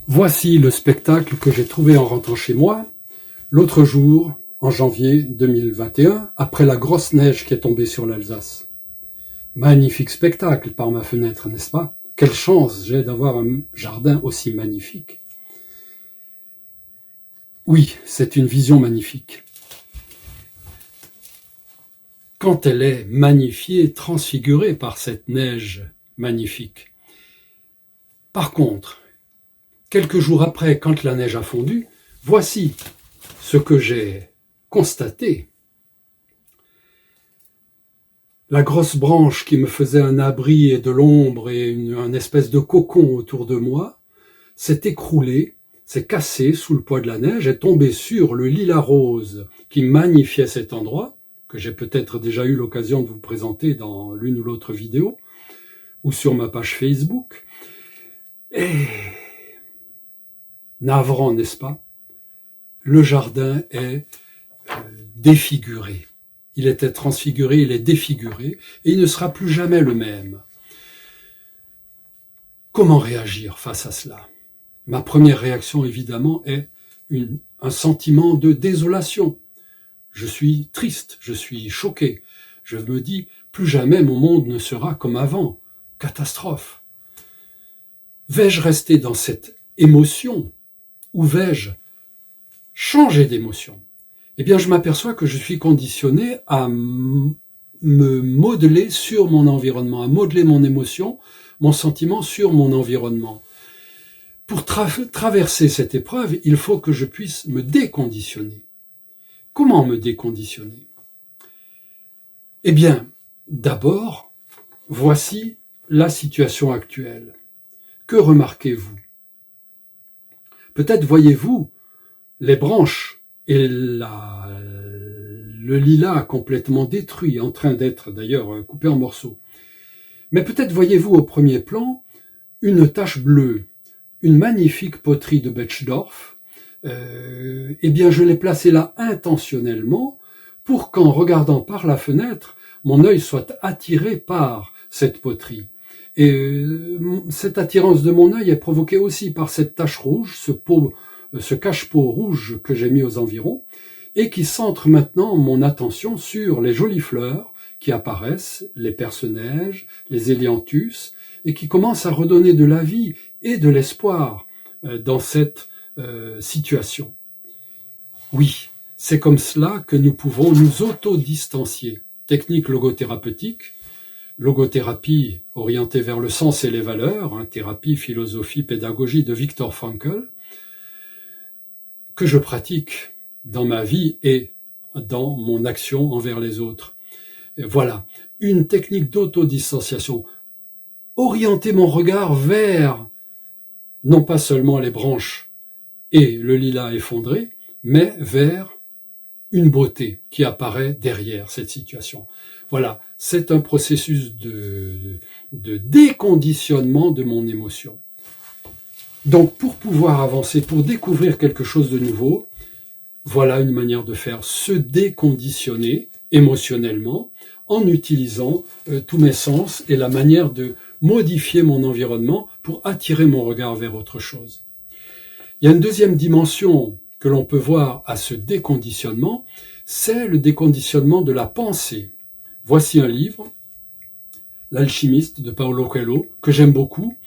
Voici le spectacle que j'ai trouvé en rentrant chez moi, l'autre jour, en janvier 2021, après la grosse neige qui est tombée sur l'Alsace. Magnifique spectacle par ma fenêtre, n'est-ce pas? Quelle chance j'ai d'avoir un jardin aussi magnifique. Oui, c'est une vision magnifique. Quand elle est magnifiée, transfigurée par cette neige magnifique. Par contre, quelques jours après, quand la neige a fondu, voici ce que j'ai constaté. La grosse branche qui me faisait un abri et de l'ombre et une espèce de cocon autour de moi s'est écroulée, s'est cassée sous le poids de la neige, est tombée sur le lilas rose qui magnifiait cet endroit, que j'ai peut-être déjà eu l'occasion de vous présenter dans l'une ou l'autre vidéo, ou sur ma page Facebook. Et navrant, n'est-ce pas? Le jardin est défiguré. Il était transfiguré, il est défiguré, et il ne sera plus jamais le même. Comment réagir face à cela? Ma première réaction, évidemment, est un sentiment de désolation. Je suis triste, je suis choqué. Je me dis, plus jamais mon monde ne sera comme avant. Catastrophe. Vais-je rester dans cette émotion ou vais-je changer d'émotion? Eh bien, je m'aperçois que je suis conditionné à me modeler sur mon environnement, à modeler mon émotion, mon sentiment sur mon environnement. Pour traverser cette épreuve, il faut que je puisse me déconditionner. Comment me déconditionner? Eh bien, d'abord, voici la situation actuelle. Que remarquez-vous? Peut-être voyez-vous les branches et le lilas complètement détruit, en train d'être d'ailleurs coupé en morceaux. Mais peut-être voyez-vous au premier plan une tache bleue, une magnifique poterie de Betschdorf. Eh bien, je l'ai placée là intentionnellement pour qu'en regardant par la fenêtre, mon œil soit attiré par cette poterie. Et cette attirance de mon œil est provoquée aussi par cette tache rouge, ce cache-pot rouge que j'ai mis aux environs, et qui centre maintenant mon attention sur les jolies fleurs qui apparaissent, les perce-neige, les hélianthus, et qui commencent à redonner de la vie et de l'espoir dans cette situation. Oui, c'est comme cela que nous pouvons nous autodistancier. Technique logothérapeutique, logothérapie orientée vers le sens et les valeurs, thérapie, philosophie, pédagogie de Viktor Frankl, que je pratique dans ma vie et dans mon action envers les autres. Et voilà, une technique d'autodistanciation. Orienter mon regard vers, non pas seulement les branches et le lilas effondré, mais vers une beauté qui apparaît derrière cette situation. Voilà, c'est un processus de déconditionnement de mon émotion. Donc, pour pouvoir avancer, pour découvrir quelque chose de nouveau, voilà une manière de faire, se déconditionner émotionnellement en utilisant tous mes sens et la manière de modifier mon environnement pour attirer mon regard vers autre chose. Il y a une deuxième dimension que l'on peut voir à ce déconditionnement, c'est le déconditionnement de la pensée. Voici un livre, L'Alchimiste de Paulo Coelho, que j'aime beaucoup,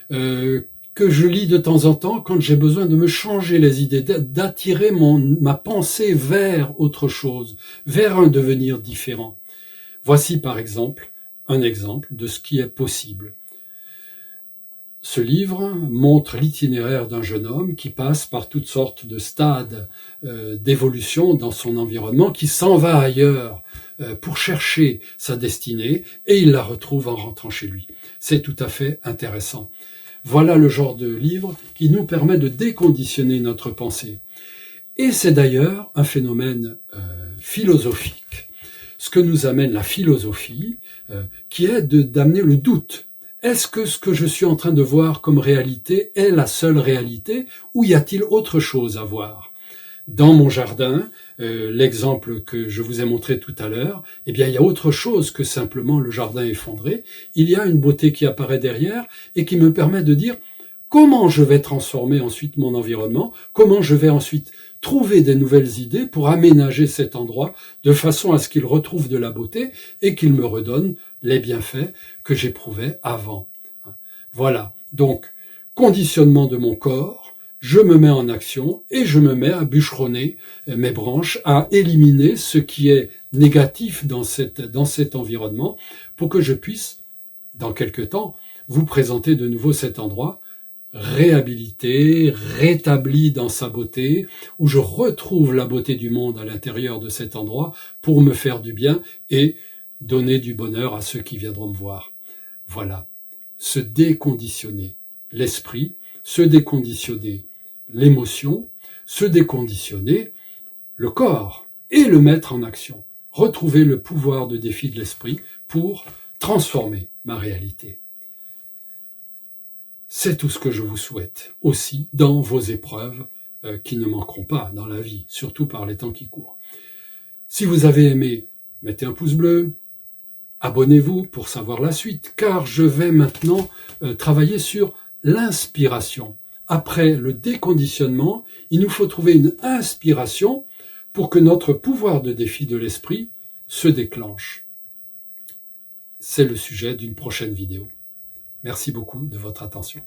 que je lis de temps en temps quand j'ai besoin de me changer les idées, d'attirer ma pensée vers autre chose, vers un devenir différent. Voici par exemple un exemple de ce qui est possible. Ce livre montre l'itinéraire d'un jeune homme qui passe par toutes sortes de stades d'évolution dans son environnement, qui s'en va ailleurs pour chercher sa destinée et il la retrouve en rentrant chez lui. C'est tout à fait intéressant. Voilà le genre de livre qui nous permet de déconditionner notre pensée. Et c'est d'ailleurs un phénomène philosophique. Ce que nous amène la philosophie, qui est d'amener le doute. Est-ce que ce que je suis en train de voir comme réalité est la seule réalité ou y a-t-il autre chose à voir? Dans mon jardin, l'exemple que je vous ai montré tout à l'heure, eh bien, il y a autre chose que simplement le jardin effondré. Il y a une beauté qui apparaît derrière et qui me permet de dire comment je vais transformer ensuite mon environnement, comment je vais ensuite trouver des nouvelles idées pour aménager cet endroit de façon à ce qu'il retrouve de la beauté et qu'il me redonne les bienfaits que j'éprouvais avant. Voilà, donc conditionnement de mon corps, je me mets en action et je me mets à bûcheronner mes branches, à éliminer ce qui est négatif dans cet environnement pour que je puisse, dans quelque temps, vous présenter de nouveau cet endroit réhabilité, rétabli dans sa beauté, où je retrouve la beauté du monde à l'intérieur de cet endroit pour me faire du bien et donner du bonheur à ceux qui viendront me voir. Voilà, se déconditionner l'esprit, se déconditionner l'émotion, se déconditionner le corps et le mettre en action. Retrouver le pouvoir de défi de l'esprit pour transformer ma réalité. C'est tout ce que je vous souhaite aussi dans vos épreuves qui ne manqueront pas dans la vie, surtout par les temps qui courent. Si vous avez aimé, mettez un pouce bleu, abonnez-vous pour savoir la suite, car je vais maintenant travailler sur l'inspiration. Après le déconditionnement, il nous faut trouver une inspiration pour que notre pouvoir de défi de l'esprit se déclenche. C'est le sujet d'une prochaine vidéo. Merci beaucoup de votre attention.